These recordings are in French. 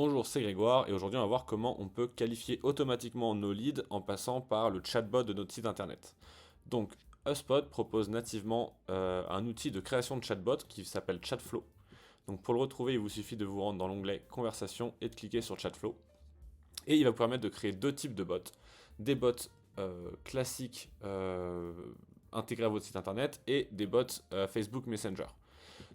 Bonjour, c'est Grégoire et aujourd'hui on va voir comment on peut qualifier automatiquement nos leads en passant par le chatbot de notre site internet. Donc HubSpot propose nativement un outil de création de chatbot qui s'appelle Chatflow. Donc pour le retrouver, il vous suffit de vous rendre dans l'onglet Conversation et de cliquer sur Chatflow. Et il va vous permettre de créer deux types de bots. Des bots classiques intégrés à votre site internet et des bots Facebook Messenger.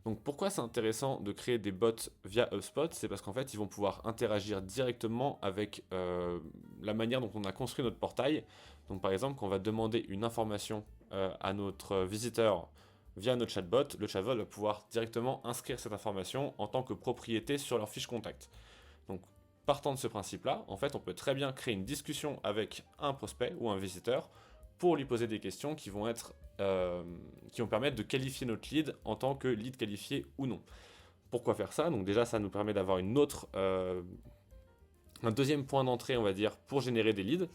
Donc pourquoi c'est intéressant de créer des bots via HubSpot? C'est parce qu'en fait ils vont pouvoir interagir directement avec la manière dont on a construit notre portail. Donc par exemple quand on va demander une information à notre visiteur via notre chatbot, le chatbot va pouvoir directement inscrire cette information en tant que propriété sur leur fiche contact. Donc partant de ce principe-là, en fait on peut très bien créer une discussion avec un prospect ou un visiteur pour lui poser des questions qui vont permettre de qualifier notre lead en tant que lead qualifié ou non. Pourquoi faire ça? Donc déjà, ça nous permet d'avoir un deuxième point d'entrée, on va dire, pour générer des leads.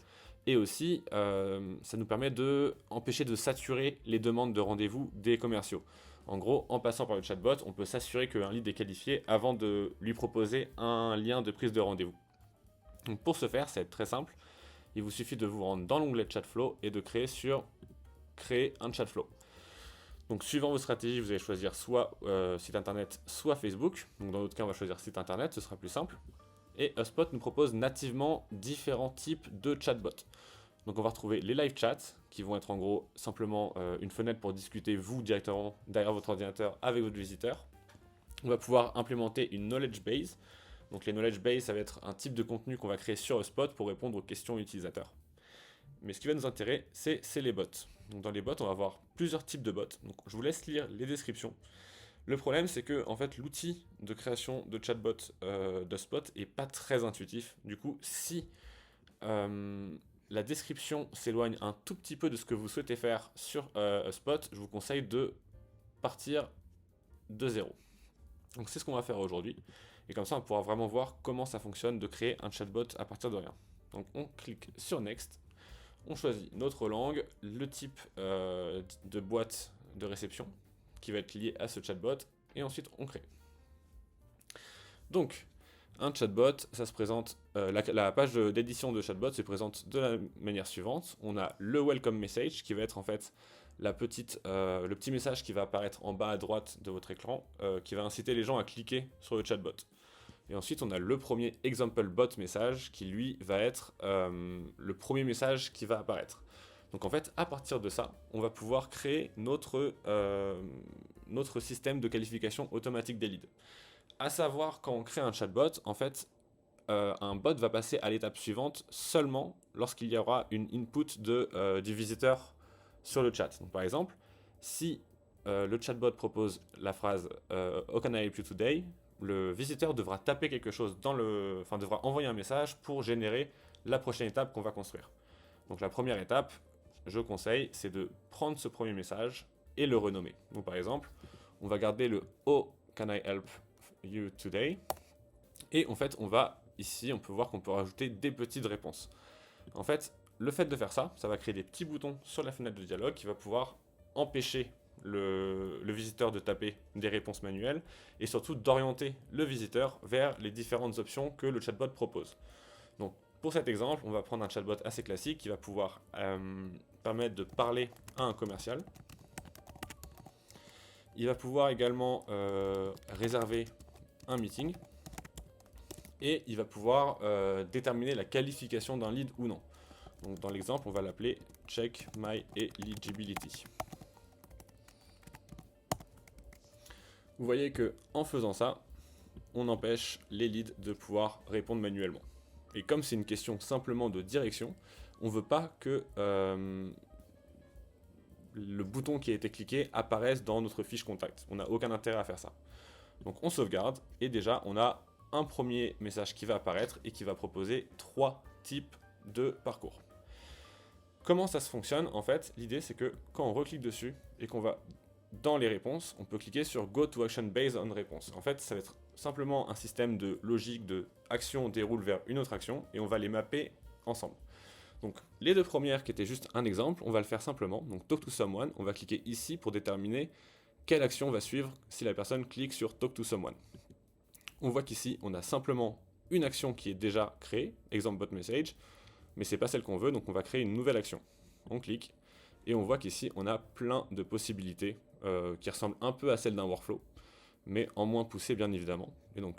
Et aussi, ça nous permet de empêcher de saturer les demandes de rendez-vous des commerciaux. En gros, en passant par le chatbot, on peut s'assurer qu'un lead est qualifié avant de lui proposer un lien de prise de rendez-vous. Donc pour ce faire, c'est très simple. Il vous suffit de vous rendre dans l'onglet Chatflow et de créer un Chatflow. Donc suivant vos stratégies, vous allez choisir soit site internet, soit Facebook. Donc dans notre cas, on va choisir site internet, ce sera plus simple. Et HubSpot nous propose nativement différents types de chatbots. Donc on va retrouver les live chats, qui vont être en gros simplement une fenêtre pour discuter vous directement derrière votre ordinateur avec votre visiteur. On va pouvoir implémenter une knowledge base. Donc les knowledge base, ça va être un type de contenu qu'on va créer sur HubSpot pour répondre aux questions utilisateurs. Mais ce qui va nous intéresser, c'est les bots. Donc dans les bots, on va avoir plusieurs types de bots. Donc je vous laisse lire les descriptions. Le problème, c'est que en fait, l'outil de création de chatbot d'HubSpot est pas très intuitif. Du coup, si la description s'éloigne un tout petit peu de ce que vous souhaitez faire sur HubSpot, je vous conseille de partir de zéro. Donc c'est ce qu'on va faire aujourd'hui. Et comme ça, on pourra vraiment voir comment ça fonctionne de créer un chatbot à partir de rien. Donc on clique sur Next. On choisit notre langue, le type de boîte de réception qui va être lié à ce chatbot, et ensuite on crée. Donc, un chatbot, ça se présente, la page d'édition de chatbot se présente de la manière suivante. On a le welcome message qui va être en fait le petit message qui va apparaître en bas à droite de votre écran, qui va inciter les gens à cliquer sur le chatbot. Et ensuite, on a le premier example bot message qui, lui, va être le premier message qui va apparaître. Donc en fait, à partir de ça, on va pouvoir créer notre système de qualification automatique des leads. À savoir, quand on crée un chatbot, en fait, un bot va passer à l'étape suivante seulement lorsqu'il y aura une input du visiteur sur le chat. Donc par exemple, si le chatbot propose la phrase How can I help you today? Le visiteur devra taper quelque chose devra envoyer un message pour générer la prochaine étape qu'on va construire. Donc la première étape, je conseille, c'est de prendre ce premier message et le renommer. Donc par exemple, on va garder le How can I help you today? Et en fait, on peut voir qu'on peut rajouter des petites réponses. En fait, le fait de faire ça, ça va créer des petits boutons sur la fenêtre de dialogue qui va pouvoir empêcher le visiteur de taper des réponses manuelles et surtout d'orienter le visiteur vers les différentes options que le chatbot propose. Donc pour cet exemple, on va prendre un chatbot assez classique qui va pouvoir permettre de parler à un commercial. Il va pouvoir également réserver un meeting et il va pouvoir déterminer la qualification d'un lead ou non. Donc dans l'exemple, on va l'appeler Check My Eligibility. Vous voyez que en faisant ça, on empêche les leads de pouvoir répondre manuellement. Et comme c'est une question simplement de direction, on ne veut pas que le bouton qui a été cliqué apparaisse dans notre fiche contact. On n'a aucun intérêt à faire ça. Donc on sauvegarde et déjà on a un premier message qui va apparaître et qui va proposer 3 types de parcours. Comment ça se fonctionne? En fait, l'idée c'est que quand on reclique dessus et qu'on va dans les réponses, on peut cliquer sur Go to Action Based on Réponse. En fait, ça va être simplement un système de logique de action déroule vers une autre action et on va les mapper ensemble. Donc les deux premières qui étaient juste un exemple, on va le faire simplement. Donc Talk to Someone, on va cliquer ici pour déterminer quelle action va suivre si la personne clique sur Talk to Someone. On voit qu'ici, on a simplement une action qui est déjà créée, exemple bot message, mais c'est pas celle qu'on veut, donc on va créer une nouvelle action. On clique, et on voit qu'ici, on a plein de possibilités qui ressemblent un peu à celles d'un workflow, mais en moins poussé bien évidemment. Et donc,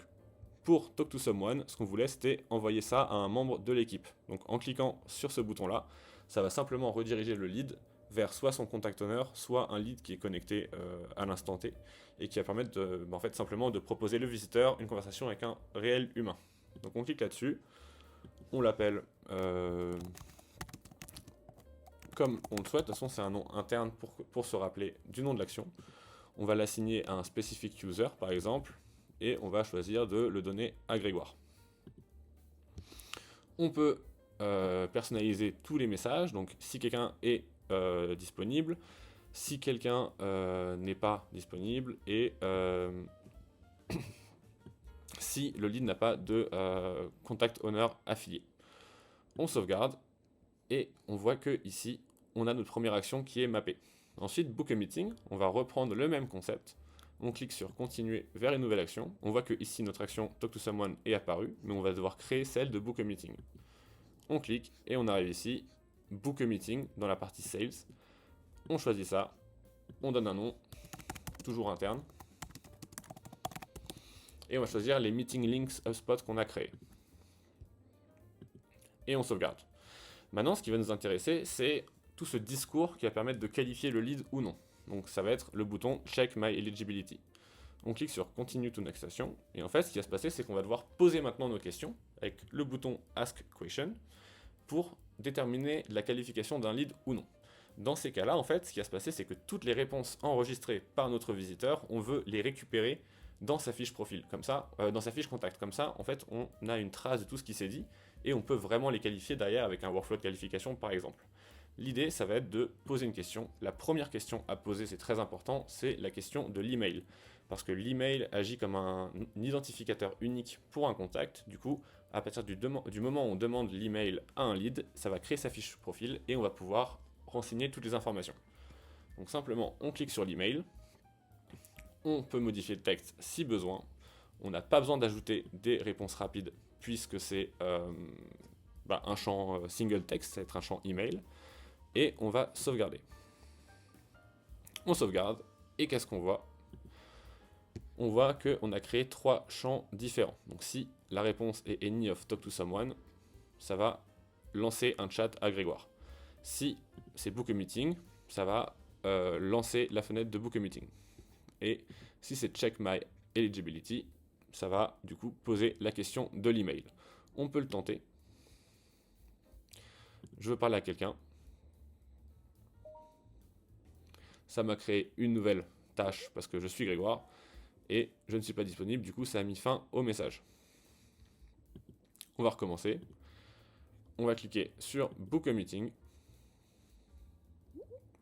pour Talk to Someone, ce qu'on voulait, c'était envoyer ça à un membre de l'équipe. Donc en cliquant sur ce bouton-là, ça va simplement rediriger le lead vers soit son contact owner, soit un lead qui est connecté à l'instant T, et qui va permettre en fait, simplement de proposer le visiteur une conversation avec un réel humain. Donc on clique là-dessus, on l'appelle comme on le souhaite. De toute façon, c'est un nom interne pour se rappeler du nom de l'action. On va l'assigner à un specific user, par exemple, et on va choisir de le donner à Grégoire. On peut personnaliser tous les messages, donc si quelqu'un est disponible, si quelqu'un n'est pas disponible, et si le lead n'a pas de contact owner affilié. On sauvegarde, et on voit que ici, on a notre première action qui est mappée. Ensuite, book a meeting, on va reprendre le même concept. On clique sur continuer vers une nouvelle action. On voit que ici, notre action talk to someone est apparue, mais on va devoir créer celle de book a meeting. On clique et on arrive ici, book a meeting dans la partie sales. On choisit ça, on donne un nom, toujours interne. Et on va choisir les meeting links HubSpot qu'on a créés. Et on sauvegarde. Maintenant, ce qui va nous intéresser, c'est tout ce discours qui va permettre de qualifier le lead ou non. Donc ça va être le bouton Check My Eligibility. On clique sur Continue to Next Action, et en fait, ce qui va se passer, c'est qu'on va devoir poser maintenant nos questions avec le bouton Ask Question pour déterminer la qualification d'un lead ou non. Dans ces cas-là, en fait, ce qui va se passer, c'est que toutes les réponses enregistrées par notre visiteur, on veut les récupérer dans sa fiche profil, comme ça, dans sa fiche contact. Comme ça, en fait, on a une trace de tout ce qui s'est dit, et on peut vraiment les qualifier derrière avec un workflow de qualification, par exemple. L'idée, ça va être de poser une question. La première question à poser, c'est très important, c'est la question de l'email. Parce que l'email agit comme un identificateur unique pour un contact. Du coup, à partir du moment où on demande l'email à un lead, ça va créer sa fiche profil et on va pouvoir renseigner toutes les informations. Donc simplement, on clique sur l'email. On peut modifier le texte si besoin. On n'a pas besoin d'ajouter des réponses rapides puisque c'est un champ single text, ça va être un champ email. Et on va sauvegarder. On sauvegarde, et qu'est-ce qu'on voit? On voit qu'on a créé 3 champs différents. Donc si la réponse est Any of Talk to Someone, ça va lancer un chat à Grégoire. Si c'est Book a Meeting, ça va lancer la fenêtre de Book a Meeting. Et si c'est Check My Eligibility, ça va du coup poser la question de l'email. On peut le tenter. Je veux parler à quelqu'un. Ça m'a créé une nouvelle tâche parce que je suis Grégoire et je ne suis pas disponible, du coup ça a mis fin au message. On va recommencer. On va cliquer sur Book a Meeting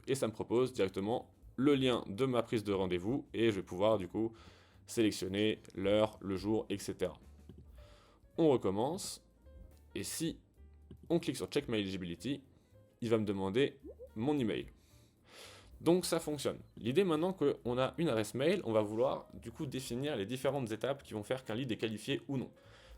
et ça me propose directement le lien de ma prise de rendez-vous et je vais pouvoir du coup sélectionner l'heure, le jour, etc. On recommence et si on clique sur Check My Eligibility, il va me demander mon email. Donc ça fonctionne. L'idée maintenant qu'on a une adresse mail, on va vouloir du coup définir les différentes étapes qui vont faire qu'un lead est qualifié ou non.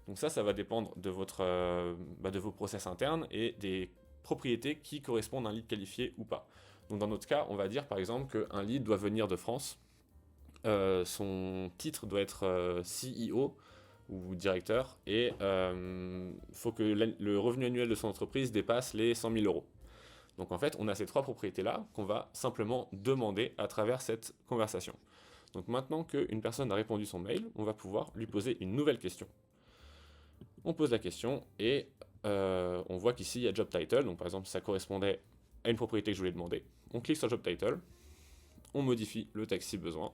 Donc ça va dépendre de, de vos process internes et des propriétés qui correspondent à un lead qualifié ou pas. Donc dans notre cas, on va dire par exemple qu'un lead doit venir de France, son titre doit être CEO ou directeur et il faut que le revenu annuel de son entreprise dépasse les 100 000 euros. Donc en fait, on a ces 3 propriétés-là qu'on va simplement demander à travers cette conversation. Donc maintenant qu'une personne a répondu son mail, on va pouvoir lui poser une nouvelle question. On pose la question et on voit qu'ici il y a Job Title. Donc par exemple, ça correspondait à une propriété que je voulais demander. On clique sur Job Title, on modifie le texte si besoin.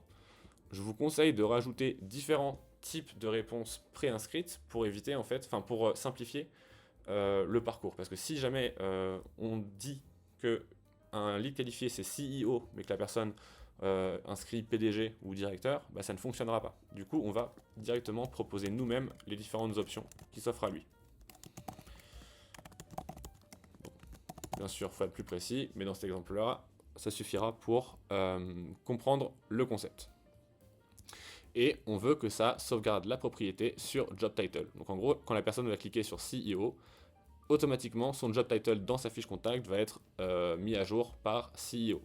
Je vous conseille de rajouter différents types de réponses préinscrites pour éviter pour simplifier le parcours. Parce que si jamais on dit que un lead qualifié c'est CEO, mais que la personne inscrit PDG ou directeur, ça ne fonctionnera pas. Du coup, on va directement proposer nous-mêmes les différentes options qui s'offrent à lui. Bien sûr, il faut être plus précis, mais dans cet exemple-là, ça suffira pour comprendre le concept. Et on veut que ça sauvegarde la propriété sur job title. Donc en gros, quand la personne va cliquer sur CEO, automatiquement son job title dans sa fiche contact va être mis à jour par CEO.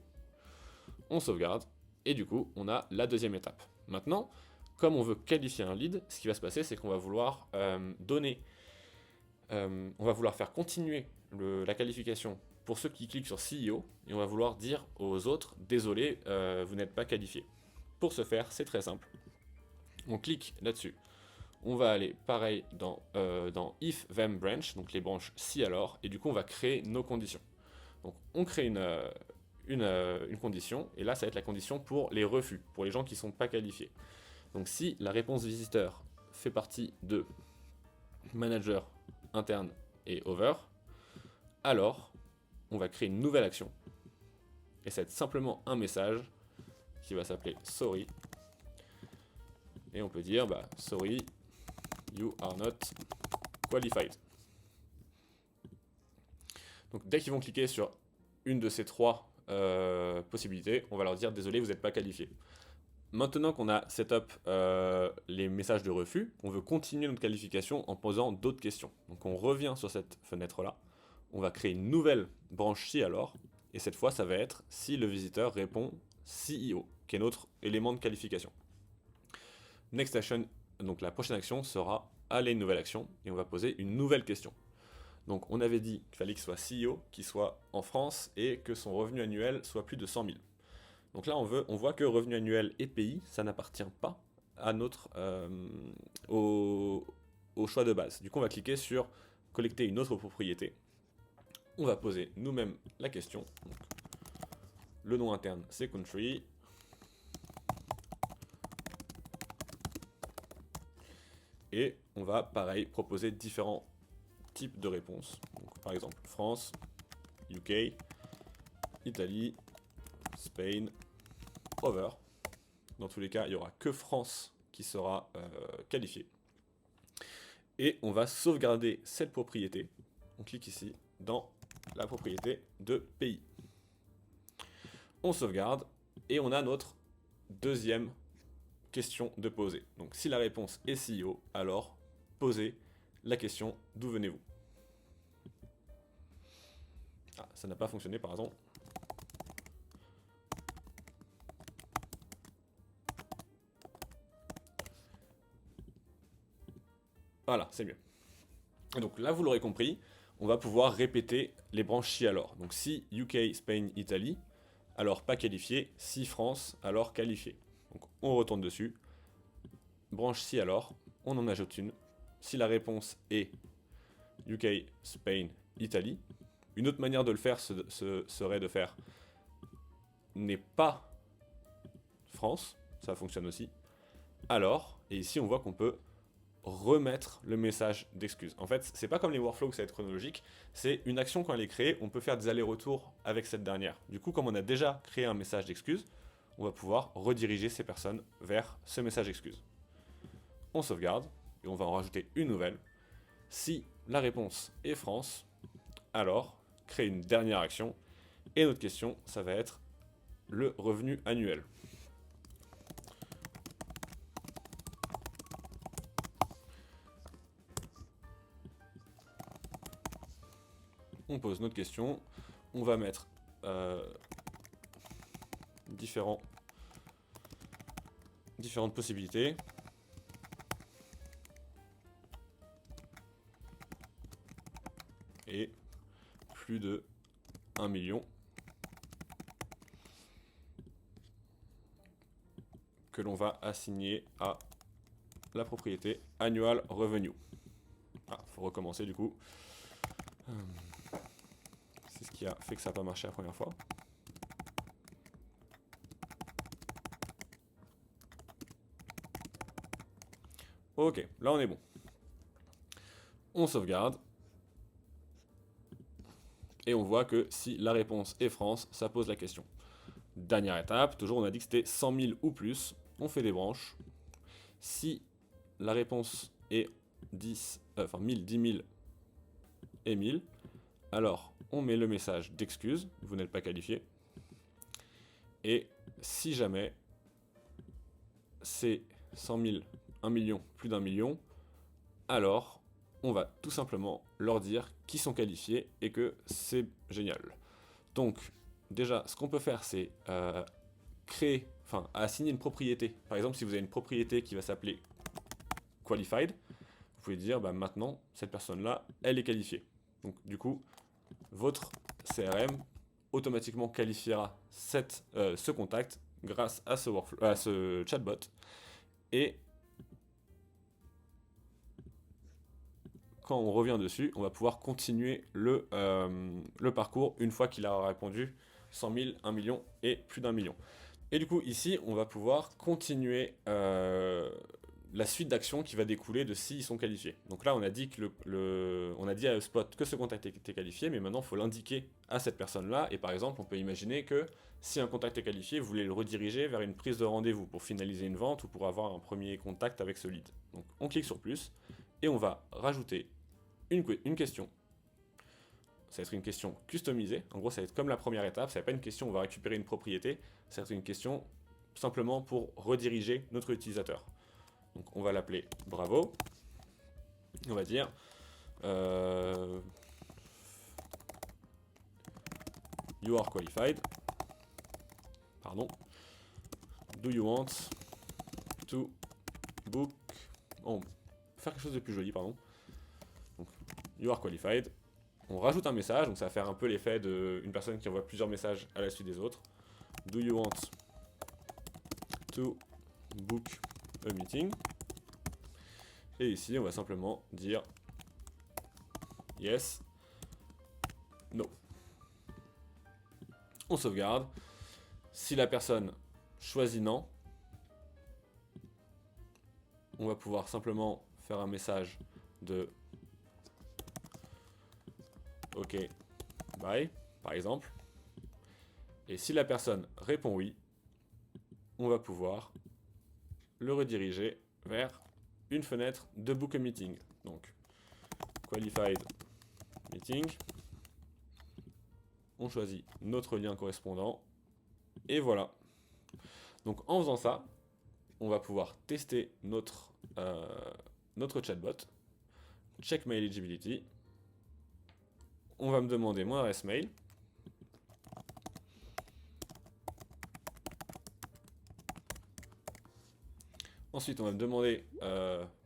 On sauvegarde, et du coup, on a la deuxième étape. Maintenant, comme on veut qualifier un lead, ce qui va se passer, c'est qu'on va vouloir on va vouloir faire continuer la qualification pour ceux qui cliquent sur CEO, et on va vouloir dire aux autres, désolé, vous n'êtes pas qualifié. Pour ce faire, c'est très simple. On clique là-dessus. On va aller pareil dans if then branch, donc les branches si alors, et du coup on va créer nos conditions. Donc on crée une condition, et là ça va être la condition pour les refus, pour les gens qui ne sont pas qualifiés. Donc si la réponse visiteur fait partie de manager, interne et over, alors on va créer une nouvelle action, et ça va être simplement un message qui va s'appeler sorry, et on peut dire sorry, you are not qualified. Donc dès qu'ils vont cliquer sur une de ces trois possibilités, on va leur dire désolé, vous n'êtes pas qualifié. Maintenant qu'on a setup les messages de refus, on veut continuer notre qualification en posant d'autres questions. Donc on revient sur cette fenêtre-là, on va créer une nouvelle branche si alors, et cette fois ça va être si le visiteur répond CEO, qui est notre élément de qualification. Next action, donc la prochaine action sera aller une nouvelle action, et on va poser une nouvelle question. Donc on avait dit qu'il fallait qu'il soit CEO, qu'il soit en France, et que son revenu annuel soit plus de 100 000. Donc là, on voit que revenu annuel et pays, ça n'appartient pas à au choix de base. Du coup, on va cliquer sur collecter une autre propriété. On va poser nous-mêmes la question. Donc, le nom interne, c'est country. Et on va, pareil, proposer différents types de réponses. Donc, par exemple, France, UK, Italie, Spain, over. Dans tous les cas, il n'y aura que France qui sera qualifiée. Et on va sauvegarder cette propriété. On clique ici dans la propriété de pays. On sauvegarde et on a notre deuxième question de poser. Donc si la réponse est CEO, alors posez la question d'où venez-vous. Ah, ça n'a pas fonctionné par exemple. Voilà, c'est mieux. Et donc là, vous l'aurez compris, on va pouvoir répéter les branches si alors. Donc si UK, Spain, Italie, alors pas qualifié. Si France, alors qualifié. Donc on retourne dessus. Branche si alors, on en ajoute une. Si la réponse est UK, Spain, Italie, une autre manière de le faire serait de faire n'est pas France, ça fonctionne aussi. Alors, et ici on voit qu'on peut remettre le message d'excuse. En fait, c'est pas comme les workflows que ça va être chronologique, c'est une action quand elle est créée, on peut faire des allers-retours avec cette dernière. Du coup, comme on a déjà créé un message d'excuse, on va pouvoir rediriger ces personnes vers ce message d'excuse. On sauvegarde et on va en rajouter une nouvelle. Si la réponse est France, alors créer une dernière action et notre question, ça va être le revenu annuel. On pose notre question, on va mettre différentes possibilités. Et plus de 1 million que l'on va assigner à la propriété annual revenue. Ah, faut recommencer du coup. C'est ce qui a fait que ça n'a pas marché la première fois. Ok, là on est bon. On sauvegarde. Et on voit que si la réponse est France, ça pose la question. Dernière étape, toujours on a dit que c'était 100 000 ou plus. On fait des branches. Si la réponse est 10 000 et 1000, alors on met le message d'excuse, vous n'êtes pas qualifié. Et si jamais c'est 100 000, 1 million, plus d'1 million, alors on va tout simplement leur dire qu'ils sont qualifiés et que c'est génial. Donc déjà, ce qu'on peut faire, c'est assigner une propriété. Par exemple, si vous avez une propriété qui va s'appeler qualified, vous pouvez dire bah, maintenant, cette personne-là, elle est qualifiée. Donc du coup, votre CRM automatiquement qualifiera ce contact grâce à ce chatbot. Et quand on revient dessus, on va pouvoir continuer le parcours une fois qu'il a répondu 100 000, 1 million et plus d'1 million. Et du coup, ici, on va pouvoir continuer la suite d'actions qui va découler de s'ils sont qualifiés. Donc là, on a dit on a dit à HubSpot que ce contact était qualifié, mais maintenant, il faut l'indiquer à cette personne-là. Et par exemple, on peut imaginer que si un contact est qualifié, vous voulez le rediriger vers une prise de rendez-vous pour finaliser une vente ou pour avoir un premier contact avec ce lead. Donc, on clique sur plus et on va rajouter une question. Ça va être une question customisée. En gros, ça va être comme la première étape. Ça va pas une question où on va récupérer une propriété. Ça va être une question simplement pour rediriger notre utilisateur. Donc, on va l'appeler Bravo. On va dire You are qualified. Pardon. Do you want to book. On va faire quelque chose de plus joli, pardon. Donc, you are qualified. On rajoute un message, donc ça va faire un peu l'effet d'une personne qui envoie plusieurs messages à la suite des autres. Do you want to book a meeting? Et ici, on va simplement dire yes, no. On sauvegarde. Si la personne choisit non, on va pouvoir simplement faire un message de OK, bye, par exemple. Et si la personne répond oui, on va pouvoir le rediriger vers une fenêtre de Book a Meeting. Donc, Qualified Meeting. On choisit notre lien correspondant. Et voilà. Donc, en faisant ça, on va pouvoir tester notre chatbot. Check my eligibility. On va me demander mon adresse mail. Ensuite, on va me demander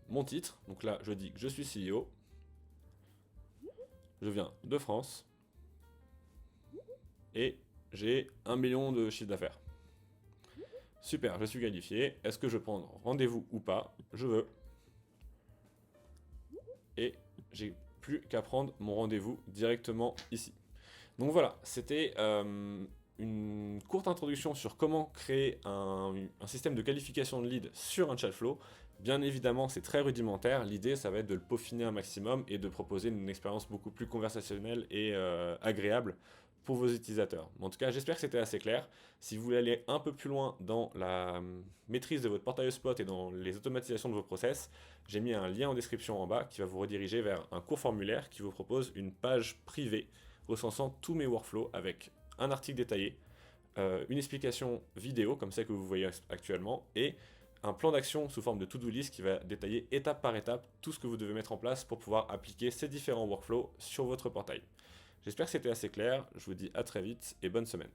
mon titre. Donc là, je dis que je suis CEO. Je viens de France. Et j'ai 1 million de chiffre d'affaires. Super, je suis qualifié. Est-ce que je prends rendez-vous ou pas? Je veux. Et j'ai plus qu'à prendre mon rendez-vous directement ici. Donc voilà, c'était une courte introduction sur comment créer un système de qualification de lead sur un chat flow. Bien évidemment, c'est très rudimentaire. L'idée, ça va être de le peaufiner un maximum et de proposer une expérience beaucoup plus conversationnelle et agréable pour vos utilisateurs. En tout cas, j'espère que c'était assez clair. Si vous voulez aller un peu plus loin dans la maîtrise de votre portail HubSpot et dans les automatisations de vos process, j'ai mis un lien en description en bas qui va vous rediriger vers un court formulaire qui vous propose une page privée recensant tous mes workflows avec un article détaillé, une explication vidéo comme celle que vous voyez actuellement et un plan d'action sous forme de to-do list qui va détailler étape par étape tout ce que vous devez mettre en place pour pouvoir appliquer ces différents workflows sur votre portail. J'espère que c'était assez clair, je vous dis à très vite et bonne semaine.